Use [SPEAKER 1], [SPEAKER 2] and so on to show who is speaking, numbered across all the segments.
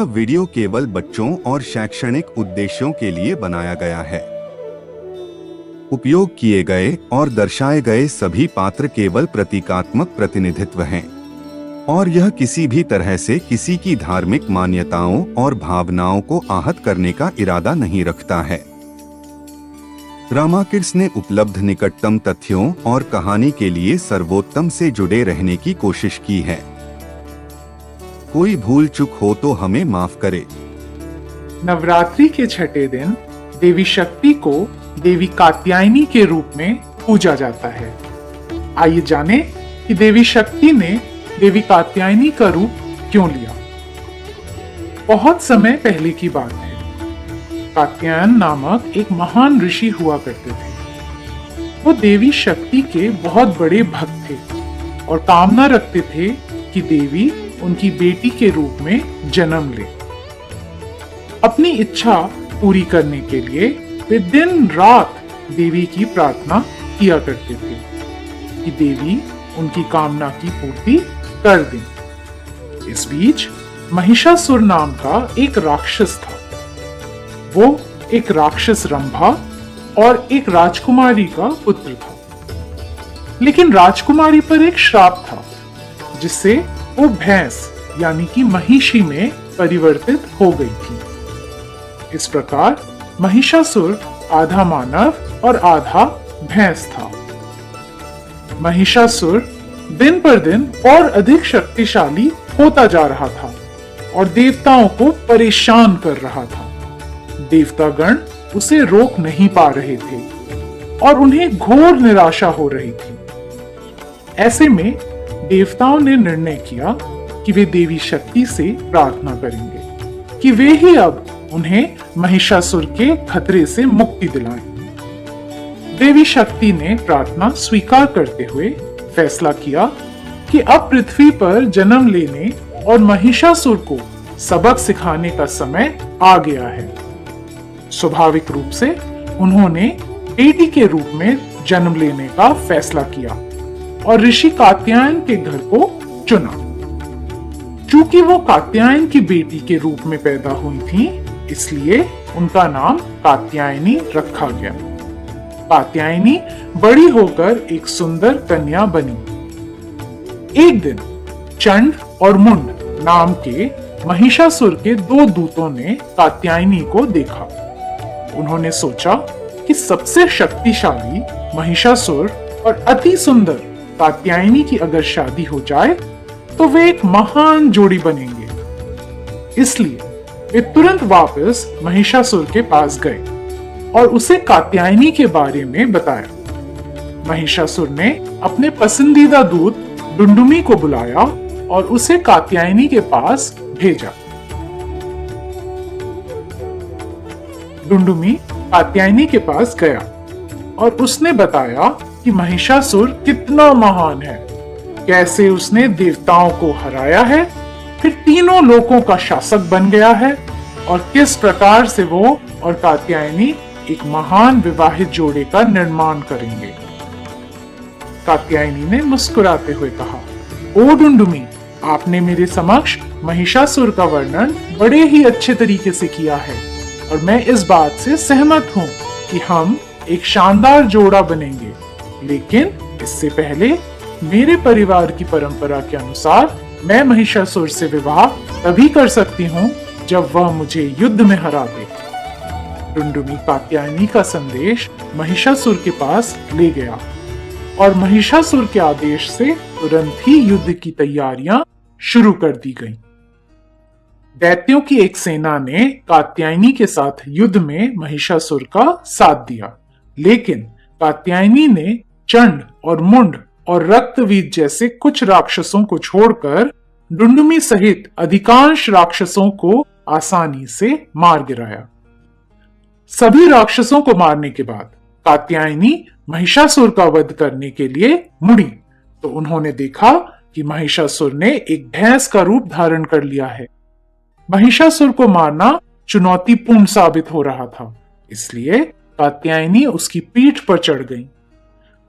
[SPEAKER 1] यह वीडियो केवल बच्चों और शैक्षणिक उद्देश्यों के लिए बनाया गया है। उपयोग किए गए और दर्शाए गए सभी पात्र केवल प्रतीकात्मक प्रतिनिधित्व हैं और यह किसी भी तरह से किसी की धार्मिक मान्यताओं और भावनाओं को आहत करने का इरादा नहीं रखता है। रामाकिड्स ने उपलब्ध निकटतम तथ्यों और कहानी के लिए सर्वोत्तम से जुड़े रहने की कोशिश की है। कोई भूल चूक हो तो हमें माफ करे।
[SPEAKER 2] नवरात्रि के छठे दिन देवी शक्ति को देवी कात्यायनी के रूप में पूजा जाता है। आइए जाने कि देवी शक्ति ने देवी कात्यायनी का रूप क्यों लिया। बहुत समय पहले की बात है। कात्यायन नामक एक महान ऋषि हुआ करते थे। वो देवी शक्ति के बहुत बड़े भक्त थे और कामना रखते थे कि देवी उनकी बेटी के रूप में जन्म ले। अपनी इच्छा पूरी करने के लिए वे दिन रात देवी की प्रार्थना किया करते थे कि देवी उनकी कामना की पूर्ति कर दें। इस बीच महिषासुर नाम का एक राक्षस था। वो एक राक्षस रंभा और एक राजकुमारी का पुत्र था। लेकिन राजकुमारी पर एक श्राप था जिससे वो भैंस यानी कि महिषी में परिवर्तित हो गई थी। इस प्रकार महिषासुर आधा मानव और आधा भैंस था। महिषासुर दिन पर दिन और अधिक शक्तिशाली होता जा रहा था और देवताओं को परेशान कर रहा था। देवतागण उसे रोक नहीं पा रहे थे और उन्हें घोर निराशा हो रही थी। ऐसे में देवताओं ने निर्णय किया कि वे देवी शक्ति से प्रार्थना करेंगे कि वे ही अब उन्हें महिषासुर के खतरे से मुक्ति दिलाएं। देवी शक्ति ने प्रार्थना स्वीकार करते हुए फैसला किया कि अब पृथ्वी पर जन्म लेने और महिषासुर को सबक सिखाने का समय आ गया है। स्वाभाविक रूप से उन्होंने बेटी के रूप में जन्म लेने का फैसला किया और ऋषि कात्यायन के घर को चुना। चूंकि वो कात्यायन की बेटी के रूप में पैदा हुई थी, इसलिए उनका नाम कात्यायनी रखा गया। कात्यायनी बड़ी होकर एक सुंदर कन्या बनी। एक दिन चंड और मुंड नाम के महिषासुर के दो दूतों ने कात्यायनी को देखा। उन्होंने सोचा कि सबसे शक्तिशाली महिषासुर और अति सुंदर कात्यायनी की अगर शादी हो जाए तो वे एक महान जोड़ी बनेंगे। इसलिए वे तुरंत वापस महिषासुर के पास गए और उसे कात्यायनी के बारे में बताया। महिषासुर ने अपने पसंदीदा दूत डुंडुमी को बुलाया और उसे कात्यायनी के पास भेजा। डुंडुमी कात्यायनी के पास गया और उसने बताया कि महिषासुर कितना महान है, कैसे उसने देवताओं को हराया है, फिर तीनों लोकों का शासक बन गया है और किस प्रकार से वो और कात्यायनी एक महान विवाहित जोड़े का निर्माण करेंगे। कात्यायनी ने मुस्कुराते हुए कहा, ओ डुंडुमी, आपने मेरे समक्ष महिषासुर का वर्णन बड़े ही अच्छे तरीके से किया है और मैं इस बात से सहमत हूँ कि हम एक शानदार जोड़ा बनेंगे। लेकिन इससे पहले मेरे परिवार की परंपरा के अनुसार मैं महिषासुर से विवाह तभी कर सकती हूँ जब वह मुझे युद्ध में हरा दे। डुंडुमी कात्यायनी का संदेश महिषासुर के पास ले गया और महिषासुर के आदेश से तुरंत ही युद्ध की तैयारियां शुरू कर दी गईं। दैत्यों की एक सेना ने कात्यायनी के साथ युद्ध में महिषासुर का साथ दिया, लेकिन कात्यायनी ने चंड और मुंड और रक्तवीत जैसे कुछ राक्षसों को छोड़कर डुंडुमी सहित अधिकांश राक्षसों को आसानी से मार गिराया। सभी राक्षसों को मारने के बाद कात्यायनी महिषासुर का वध करने के लिए मुड़ी तो उन्होंने देखा कि महिषासुर ने एक भैंस का रूप धारण कर लिया है। महिषासुर को मारना चुनौतीपूर्ण साबित हो रहा था, इसलिए कात्यायनी उसकी पीठ पर चढ़ गई।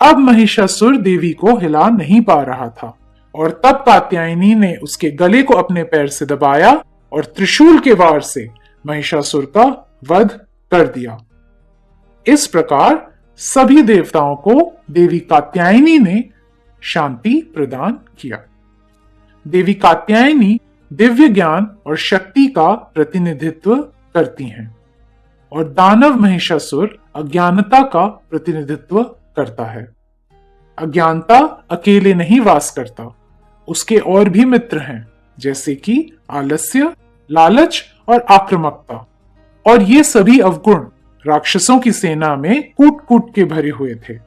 [SPEAKER 2] अब महिषासुर देवी को हिला नहीं पा रहा था और तब कात्यायनी ने उसके गले को अपने पैर से दबाया और त्रिशूल के वार से महिषासुर का वध कर दिया। इस प्रकार सभी देवताओं को देवी कात्यायनी ने शांति प्रदान किया। देवी कात्यायनी दिव्य ज्ञान और शक्ति का प्रतिनिधित्व करती हैं और दानव महिषासुर अज्ञानता का प्रतिनिधित्व करता है। अज्ञानता अकेले नहीं वास करता, उसके और भी मित्र हैं, जैसे कि आलस्य, लालच और आक्रामकता, और ये सभी अवगुण राक्षसों की सेना में कूट कूट के भरे हुए थे।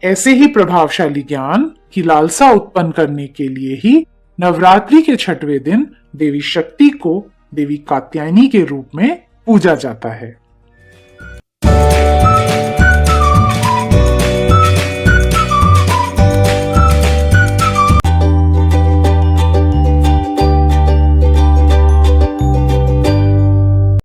[SPEAKER 2] ऐसे ही प्रभावशाली ज्ञान की लालसा उत्पन्न करने के लिए ही नवरात्रि के 6वें दिन देवी शक्ति को देवी कात्यायनी के रूप में पूजा जाता है।